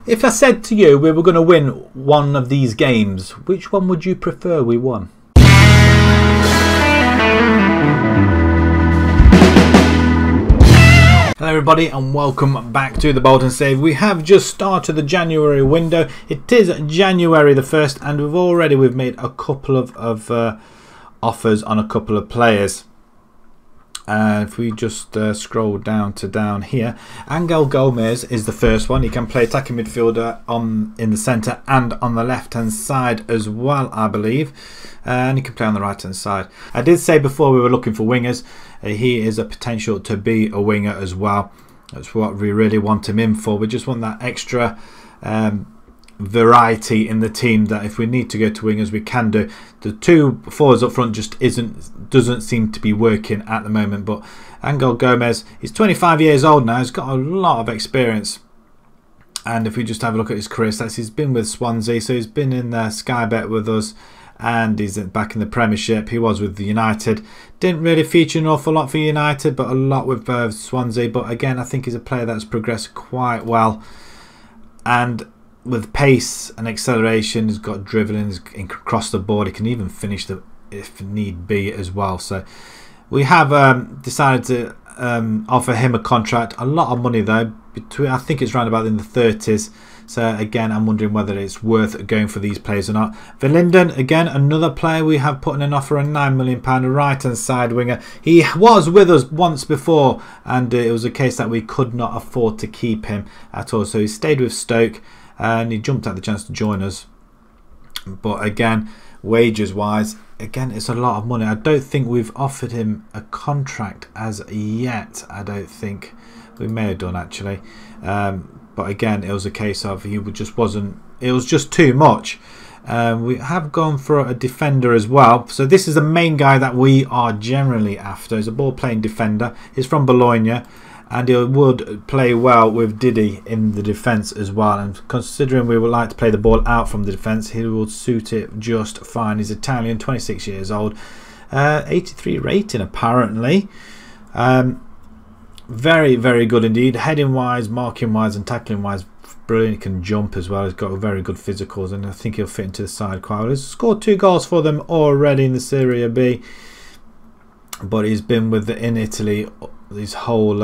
If I said to you we were going to win one of these games, which one would you prefer we won? Hello everybody and welcome back to the Bolton Save. We have just started the January window. It is January the 1st and we've made a couple of offers on a couple of players. If we just scroll down here, Angel Gomez is the first one. He can play attacking midfielder in the centre and on the left hand side as well, I believe, and he can play on the right hand side. I did say before we were looking for wingers, he is a potential to be a winger as well. That's what we really want him in for. We just want that extra variety in the team, that if we need to go to wingers we can do. The two forwards up front just doesn't seem to be working at the moment. But Angel Gomez, he's 25 years old now, he's got a lot of experience, and if we just have a look at his career stats, he's been with Swansea, so he's been in Sky Bet with us, and he's back in the Premiership. He was with the United, didn't really feature an awful lot for United, but a lot with Swansea. But again, I think he's a player that's progressed quite well, and with pace and acceleration, he's got dribbling across the board. He can even finish if need be as well. So we have decided to offer him a contract. A lot of money though, I think it's around about in the 30s. So again, I'm wondering whether it's worth going for these players or not. Verlinden, again, another player we have put in an offer, a £9 million, a right hand side winger. He was with us once before and it was a case that we could not afford to keep him at all. So he stayed with Stoke and he jumped at the chance to join us. But again, wages wise, again, it's a lot of money. I don't think we've offered him a contract as yet. I don't think we may have done actually, but again, it was a case of he just wasn't, it was just too much. We have gone for a defender as well. So this is the main guy that we are generally after. He's a ball playing defender. He's from Bologna, and he would play well with Didi in the defence as well. And considering we would like to play the ball out from the defence, he will suit it just fine. He's Italian, 26 years old, 83 rating apparently. Very, very good indeed. Heading wise, marking wise and tackling wise, brilliant. He can jump as well. He's got very good physicals and I think he'll fit into the side quite well. He's scored 2 goals for them already in the Serie B, but he's been in Italy his whole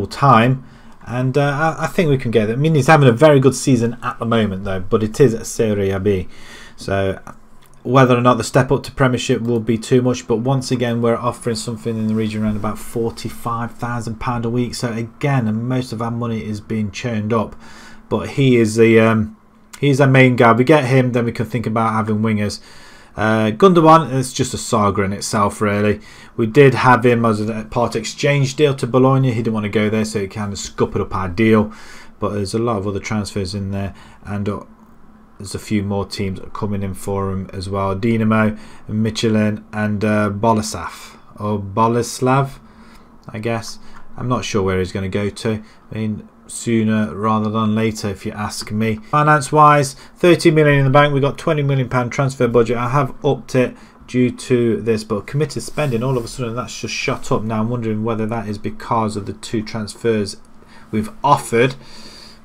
time, and I think we can get it. I mean, he's having a very good season at the moment though, but it is a Serie B, so whether or not the step up to Premiership will be too much. But once again, we're offering something in the region around about £45,000 a week. So again, and most of our money is being churned up. But he is he's our main guy. We get him, then we can think about having wingers. Gundogan is just a saga in itself really. We did have him as a part exchange deal to Bologna. He didn't want to go there, so he kind of scuppered up our deal. But there's a lot of other transfers in there, and there's a few more teams coming in for him as well. Dinamo, Michelin and Boleslav, or Boleslav, I guess. I'm not sure where he's going to go to. I mean, sooner rather than later if you ask me. Finance wise, 30 million in the bank. We've got £20 million transfer budget. I have upped it due to this, but committed spending all of a sudden that's just shot up. Now I'm wondering whether that is because of the 2 transfers we've offered,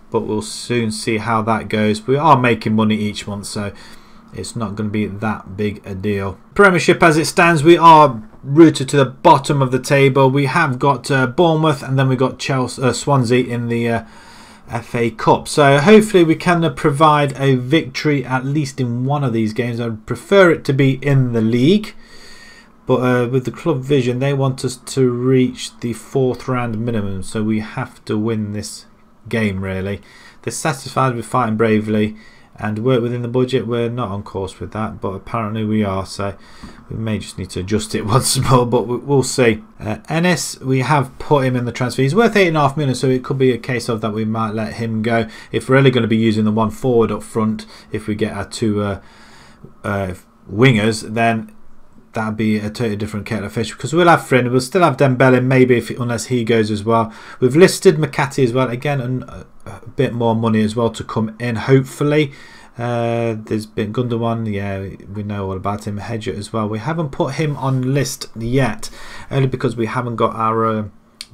but we'll soon see how that goes. We are making money each month, so it's not going to be that big a deal. Premiership as it stands, we are rooted to the bottom of the table. We have got Bournemouth, and then we got Swansea in the FA Cup. So hopefully we can provide a victory at least in one of these games. I'd prefer it to be in the league, but with the club vision, they want us to reach the 4th round minimum, so we have to win this game really. They're satisfied with fighting bravely and work within the budget. We're not on course with that, but apparently we are, so we may just need to adjust it once more, but we'll see. Ennis, we have put him in the transfer. He's worth £8.5 million, so it could be a case of that we might let him go if we're really going to be using the one forward up front. If we get our 2 wingers, then that'd be a totally different kettle of fish, because we'll have Friend, we'll still have Dembele maybe unless he goes as well. We've listed McCarthy as well, again a bit more money as well to come in hopefully. There's been Gundogan, yeah, we know all about him. Hedger as well, we haven't put him on list yet, only because we haven't got our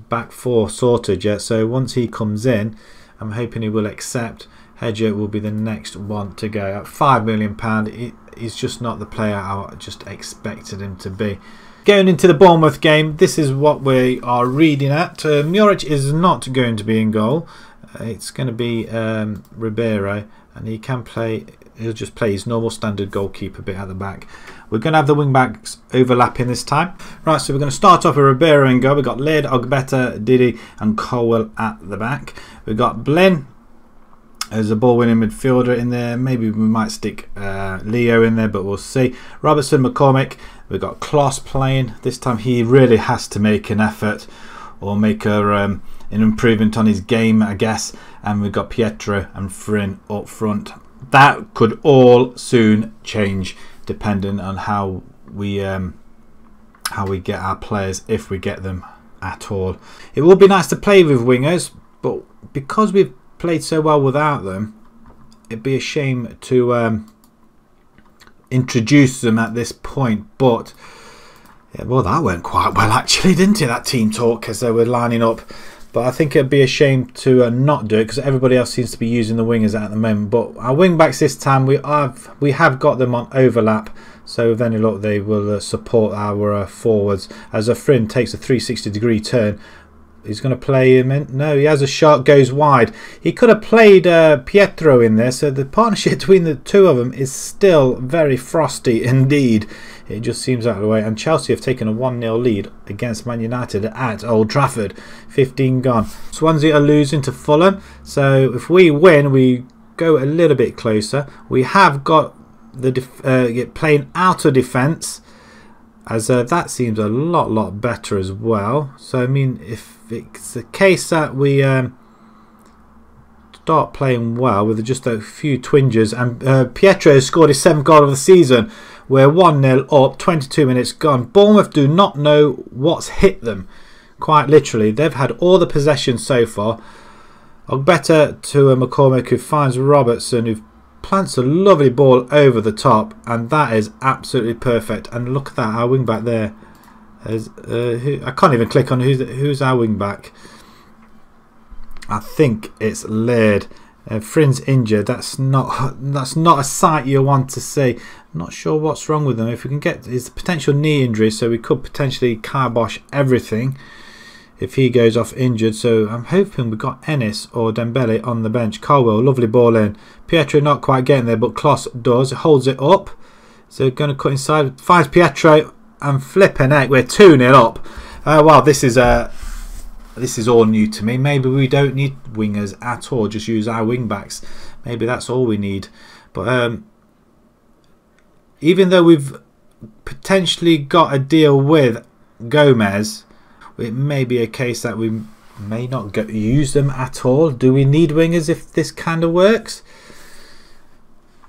back 4 sorted yet. So once he comes in, I'm hoping he will accept. Hedger will be the next one to go. At £5 million, he's just not the player I just expected him to be. Going into the Bournemouth game, this is what we are reading at. Muric is not going to be in goal. It's going to be Ribeiro, and he can play. He'll just play his normal standard goalkeeper bit at the back. We're going to have the wing backs overlapping this time. Right, so we're going to start off with Ribeiro in goal. We've got Laird, Ogbeta, Didi and Colwell at the back. We've got Blin as a ball-winning midfielder in there. Maybe we might stick Leo in there, but we'll see. Robertson, McCormick. We've got Kloss playing. This time he really has to make an effort or make an improvement on his game, I guess. And we've got Pietro and Frin up front. That could all soon change depending on how we get our players, if we get them at all. It would be nice to play with wingers, but because we've played so well without them, it'd be a shame to introduce them at this point. But yeah, well, that went quite well actually, didn't it, that team talk as they were lining up. But I think it'd be a shame to not do it, because everybody else seems to be using the wingers at the moment. But our wing backs this time, we have got them on overlap, so with any luck they will support our forwards. As a Frin takes a 360-degree turn, he's going to play him in. No, he has a shot, goes wide. He could have played Pietro in there, so the partnership between the two of them is still very frosty indeed. It just seems out of the way. And Chelsea have taken a 1-0 lead against Man United at Old Trafford. 15 gone. Swansea are losing to Fulham, so if we win, we go a little bit closer. We have got the playing out of defence, as that seems a lot better as well. So I mean, if it's the case that we start playing well with just a few twinges, and Pietro has scored his 7th goal of the season. We're 1-0 up, 22 minutes gone. Bournemouth do not know what's hit them, quite literally. They've had all the possession so far. Ogbeta to McCormick, who finds Robertson, who plants a lovely ball over the top, and that is absolutely perfect. And look at that, our wing back there. I can't even click on who's our wing back. I think it's Laird. Frin's injured. That's not a sight you want to see. I'm not sure what's wrong with him. If we can get his potential knee injury, so we could potentially kibosh everything if he goes off injured. So I'm hoping we've got Ennis or Dembele on the bench. Colwell, lovely ball in. Pietro not quite getting there, but Kloss does. Holds it up. So going to cut inside. Finds Pietro and flipping heck, we're 2-0 up. Wow, this is all new to me. Maybe we don't need wingers at all. Just use our wing backs. Maybe that's all we need. But even though we've potentially got a deal with Gomez, it may be a case that we may not use them at all. Do we need wingers if this kind of works?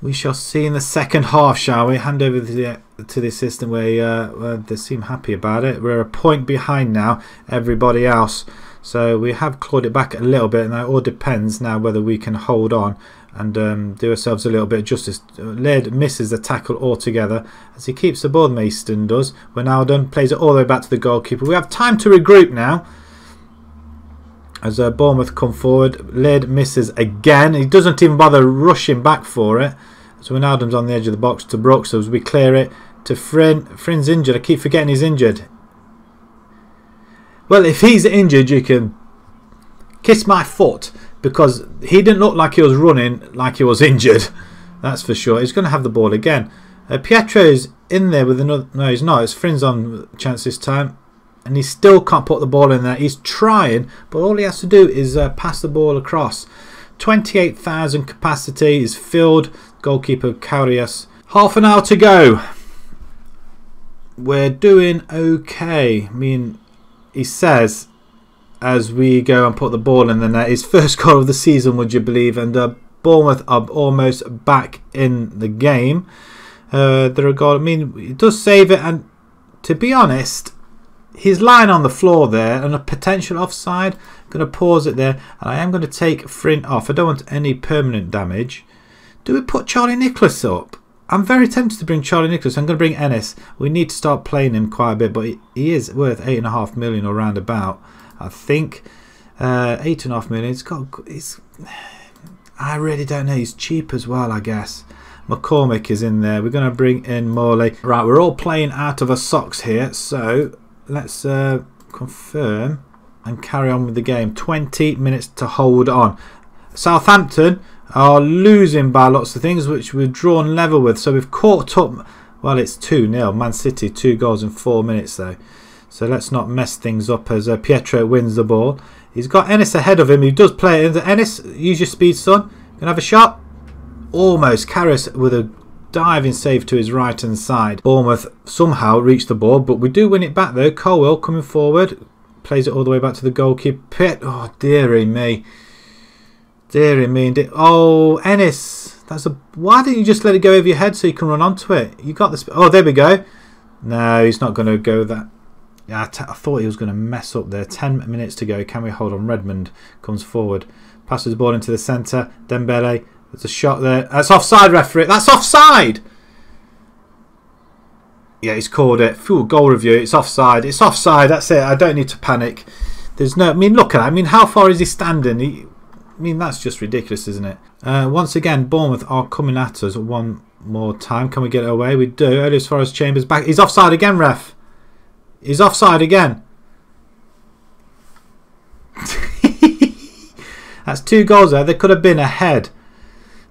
We shall see in the second half, shall we? Hand over to the assistant where they seem happy about it. We're a point behind now, everybody else. So we have clawed it back a little bit, and that all depends now whether we can hold on and do ourselves a little bit of justice. Laird misses the tackle altogether as he keeps the ball. Mason does. Wijnaldum plays it all the way back to the goalkeeper. We have time to regroup now as Bournemouth come forward. Laird misses again. He doesn't even bother rushing back for it. So Wijnaldum's on the edge of the box to Brooks. So as we clear it to Frin. Frin's injured. I keep forgetting he's injured. Well, if he's injured, you can kiss my foot, because he didn't look like he was running like he was injured. That's for sure. He's going to have the ball again. Pietro's in there with another. No, he's not. It's Frin's on chance this time, and he still can't put the ball in there. He's trying, but all he has to do is pass the ball across. 28,000 capacity is filled. Goalkeeper Carius. Half an hour to go. We're doing okay. I mean, he says as we go and put the ball in the net, his first goal of the season, would you believe? And Bournemouth are almost back in the game. They're a goal. I mean, he does save it, and to be honest, he's lying on the floor there and a potential offside. I'm going to pause it there, and I am going to take Frin off. I don't want any permanent damage. Do we put Charlie Nicholas up? I'm very tempted to bring Charlie Nicholas. I'm going to bring Ennis. We need to start playing him quite a bit, but he is worth 8.5 million or round about. I think 8.5 million. He's I really don't know. He's cheap as well, I guess. McCormick is in there. We're going to bring in Morley. Right, we're all playing out of our socks here. So let's confirm and carry on with the game. 20 minutes to hold on. Southampton are losing by lots of things, which we've drawn level with. So we've caught up. Well, it's 2-0. Man City, 2 goals in 4 minutes, though. So let's not mess things up as Pietro wins the ball. He's got Ennis ahead of him. He does play it into Ennis. Use your speed, son. Gonna have a shot. Almost. Karras with a diving save to his right hand side. Bournemouth somehow reached the ball, but we do win it back though. Colwell coming forward. Plays it all the way back to the goalkeeper. Oh, dearie me. Dearie me. Oh, Ennis. Why didn't you just let it go over your head so you can run onto it? You got this. Oh, there we go. No, he's not going to go that. Yeah, I thought he was going to mess up there. 10 minutes to go. Can we hold on? Redmond comes forward. Passes the ball into the centre. Dembele. There's a shot there. That's offside, referee. That's offside. Yeah, he's called it. Full goal review. It's offside. It's offside. That's it. I don't need to panic. There's no. I mean, look at that. I mean, how far is he standing? I mean, that's just ridiculous, isn't it? Once again, Bournemouth are coming at us one more time. Can we get it away? We do. Early as far as Chambers back. He's offside again, ref. He's offside again. That's 2 goals there. They could have been ahead.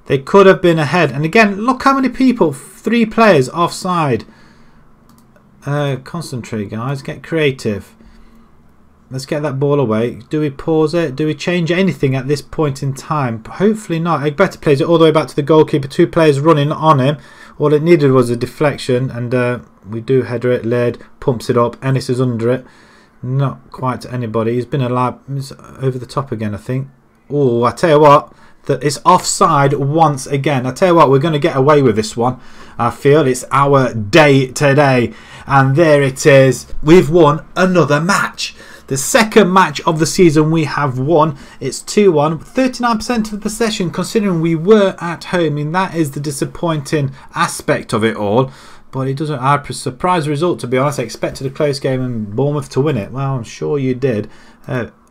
They could have been ahead. And again, look how many people. 3 players offside. Concentrate, guys. Get creative. Let's get that ball away. Do we pause it? Do we change anything at this point in time? Hopefully not. Better plays it all the way back to the goalkeeper. 2 players running on him. All it needed was a deflection. And we do header it. Laird pumps it up. Ennis is under it. Not quite to anybody. He's been allowed. He's over the top again, I think. Oh, I tell you what. It's offside once again. I tell you what, we're going to get away with this one. I feel it's our day today. And there it is. We've won another match. The second match of the season we have won. It's 2-1. 39% of the possession considering we were at home. I mean, that is the disappointing aspect of it all. But it doesn't. I had a surprise result, to be honest. I expected a close game and Bournemouth to win it. Well, I'm sure you did.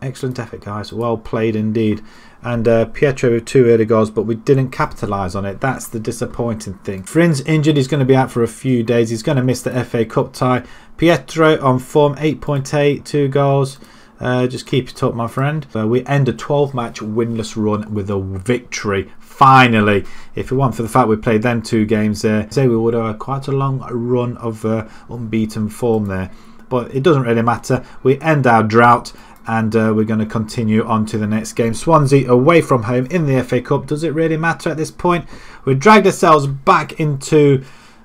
Excellent effort, guys. Well played indeed. And Pietro with 2 early goals, but we didn't capitalise on it. That's the disappointing thing. Frinn's injured. He's going to be out for a few days. He's going to miss the FA Cup tie. Pietro on form, 8.8, 2 goals. Just keep it up, my friend. We end a 12-match winless run with a victory. Finally, if it weren't for the fact we played them 2 games there, say we would have quite a long run of unbeaten form there. But it doesn't really matter. We end our drought. And we're going to continue on to the next game. Swansea away from home in the FA Cup. Does it really matter at this point? We've dragged ourselves back into,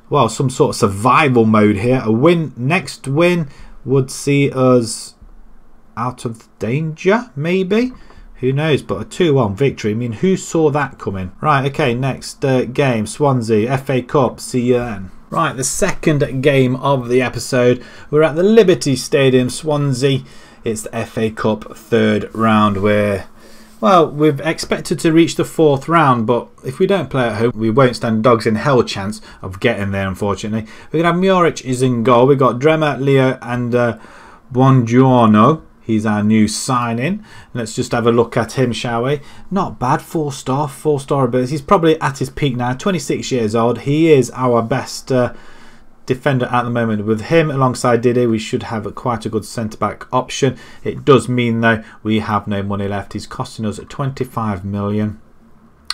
well, some sort of survival mode here. A win, next win would see us out of danger, maybe? Who knows? But a 2-1 victory. I mean, who saw that coming? Right, okay, next game. Swansea, FA Cup. See you then. Right, the second game of the episode. We're at the Liberty Stadium, Swansea. It's the FA Cup 3rd round where, well, we've expected to reach the 4th round, but if we don't play at home, we won't stand dogs in hell chance of getting there, unfortunately. We're going to have Muric is in goal. We've got Dremer, Leo and Buongiorno. He's our new signing. Let's just have a look at him, shall we? Not bad, 4-star abilities. He's probably at his peak now, 26 years old. He is our best defender at the moment. With him alongside Didi, we should have quite a good centre-back option. It does mean, though, we have no money left. He's costing us 25 million.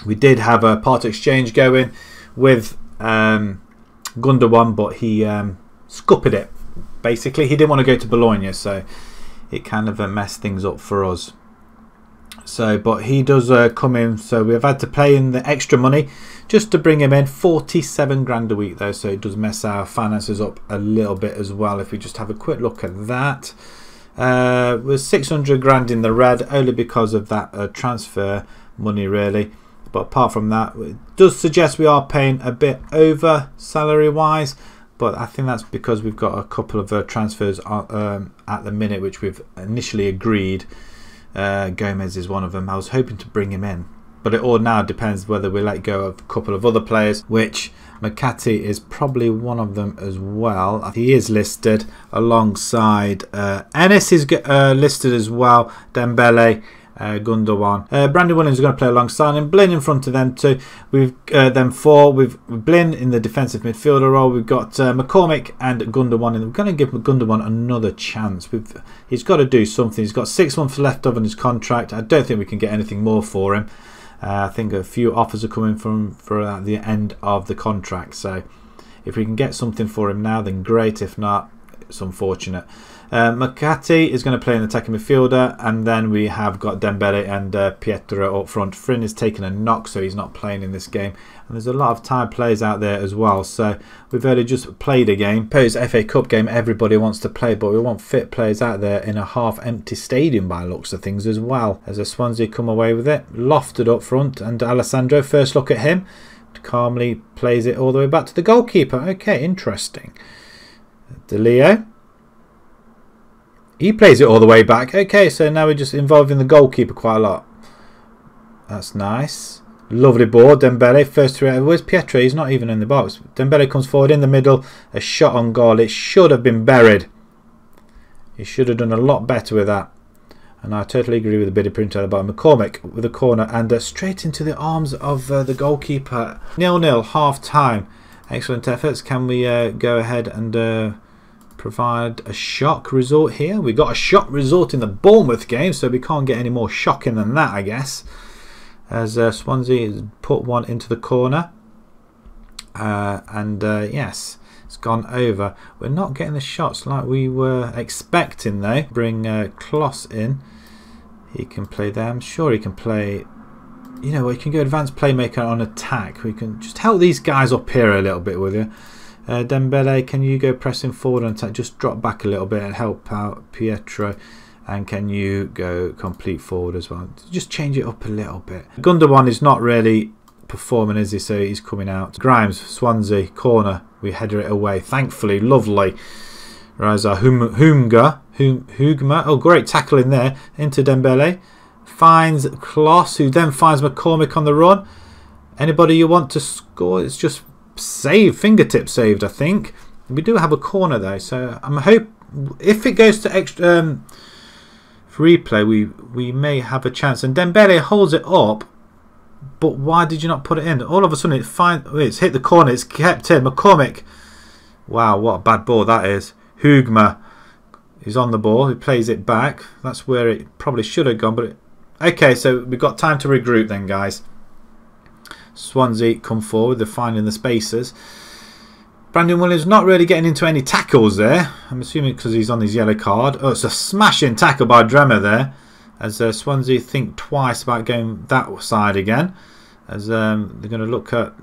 We did have a part exchange going with Gundogan, but he scuppered it. Basically, he didn't want to go to Bologna, so it kind of messed things up for us. So, but he does come in, so we've had to pay in the extra money just to bring him in. 47 grand a week though, so it does mess our finances up a little bit as well. If we just have a quick look at that, we're 600 grand in the red only because of that transfer money, really. But apart from that, it does suggest we are paying a bit over salary wise, but I think that's because we've got a couple of transfers at the minute which we've initially agreed. Gomez is one of them. I was hoping to bring him in, but it all now depends whether we let go of a couple of other players, which McCarthy is probably one of them as well. He is listed alongside Ennis is listed as well, Dembele Gundogan. Brandon Williams is going to play alongside him. Blin in front of them two. We've them four. We've Blin in the defensive midfielder role. We've got McCormick and Gundogan. And we're going to give Gundogan another chance. He's got to do something. He's got 6 months left on his contract. I don't think we can get anything more for him. I think a few offers are coming for at the end of the contract. So if we can get something for him now, then great. If not, it's unfortunate. McCarthy is going to play in the attacking midfielder, and then we have got Dembele and Pietro up front. Frin is taking a knock, so he's not playing in this game. And there's a lot of tired players out there as well. So we've only just played a game. Suppose FA Cup game everybody wants to play, but we want fit players out there in a half-empty stadium by looks of things as well. As a Swansea come away with it, lofted up front, and Alessandro, first look at him, calmly plays it all the way back to the goalkeeper. Okay, interesting. De Leo. He plays it all the way back. Okay, so now we're just involving the goalkeeper quite a lot. That's nice. Lovely ball. Dembele, first three. Where's Pietro? He's not even in the box. Dembele comes forward in the middle. A shot on goal. It should have been buried. He should have done a lot better with that. And I totally agree with the bit of print at the bottom. McCormick with a corner and straight into the arms of the goalkeeper. 0-0, half time. Excellent efforts. Can we go ahead and provide a shock result here? We got a shock result in the Bournemouth game, so we can't get any more shocking than that, I guess. As Swansea has put one into the corner, and yes, it's gone over. We're not getting the shots like we were expecting though. Bring Kloss in. He can play there. I'm sure he can play. You know, we can go advanced playmaker on attack. We can just help these guys up here a little bit with you. Dembele, can you go pressing forward and attack? Just drop back a little bit and help out Pietro. And can you go complete forward as well? Just change it up a little bit. Gundogan is not really performing, is he? So he's coming out. Grimes, Swansea, corner. We header it away. Thankfully, lovely. Raza Hugma. Oh, great tackle in there. Into Dembele. Finds Kloss, who then finds McCormick on the run. Anybody you want to score? It's just saved. Fingertip saved, I think. We do have a corner though. So I'm hope if it goes to extra... replay, we may have a chance. And Dembele holds it up, but why did you not put it in? All of a sudden it's hit the corner, it's kept in. McCormick, wow, what a bad ball that is. Hugma is on the ball, he plays it back. That's where it probably should have gone, but okay, so we've got time to regroup then, guys. Swansea come forward, they're finding the spaces. Brandon Williams not really getting into any tackles there. I'm assuming because he's on his yellow card. Oh, it's a smashing tackle by Dremer there. As Swansea think twice about going that side again. As they're going to look at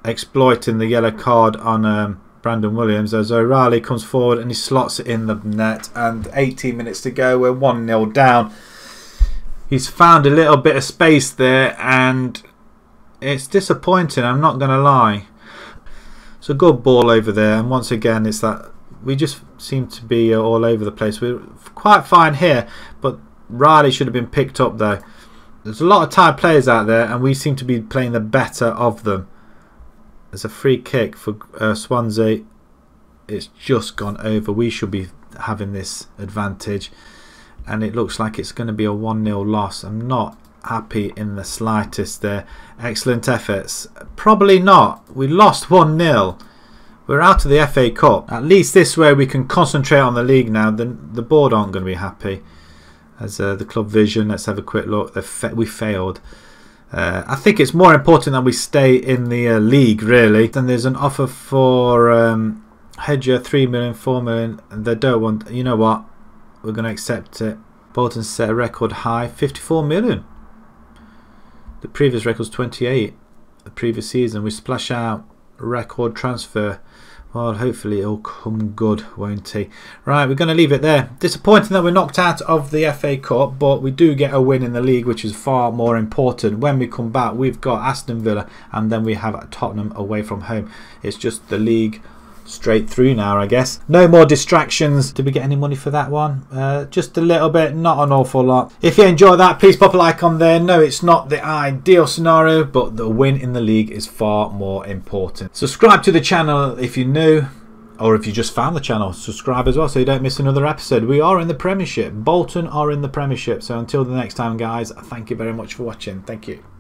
exploiting the yellow card on Brandon Williams. As O'Reilly comes forward and he slots it in the net. And 18 minutes to go. We're 1-0 down. He's found a little bit of space there. And it's disappointing, I'm not going to lie. It's a good ball over there, and once again it's that we just seem to be all over the place. We're quite fine here, but Riley should have been picked up though. There's a lot of tired players out there, and we seem to be playing the better of them. There's a free kick for Swansea. It's just gone over. We should be having this advantage, and it looks like it's going to be a 1-0 loss. I'm not happy in the slightest there. Excellent efforts. Probably not. We lost 1-0. We're out of the FA Cup. At least this way we can concentrate on the league now. The board aren't going to be happy. As the club vision, let's have a quick look. We failed. I think it's more important that we stay in the league, really. Then there's an offer for Hedger, 3 million, 4 million. They don't want. You know what? We're going to accept it. Bolton set a record high, 54 million. The previous record was 28. The previous season, we splash out record transfer. Well, hopefully it'll come good, won't he? Right, we're going to leave it there. Disappointing that we're knocked out of the FA Cup, but we do get a win in the league, which is far more important. When we come back, we've got Aston Villa, and then we have Tottenham away from home. It's just the league straight through now, I guess. No more distractions. Did we get any money for that one? Just a little bit, not an awful lot. If you enjoyed that, please pop a like on there. No, it's not the ideal scenario, but the win in the league is far more important. Subscribe to the channel if you're new, or if you just found the channel, subscribe as well so you don't miss another episode. We are in the Premiership. Bolton are in the Premiership. So until the next time, guys, thank you very much for watching. Thank you.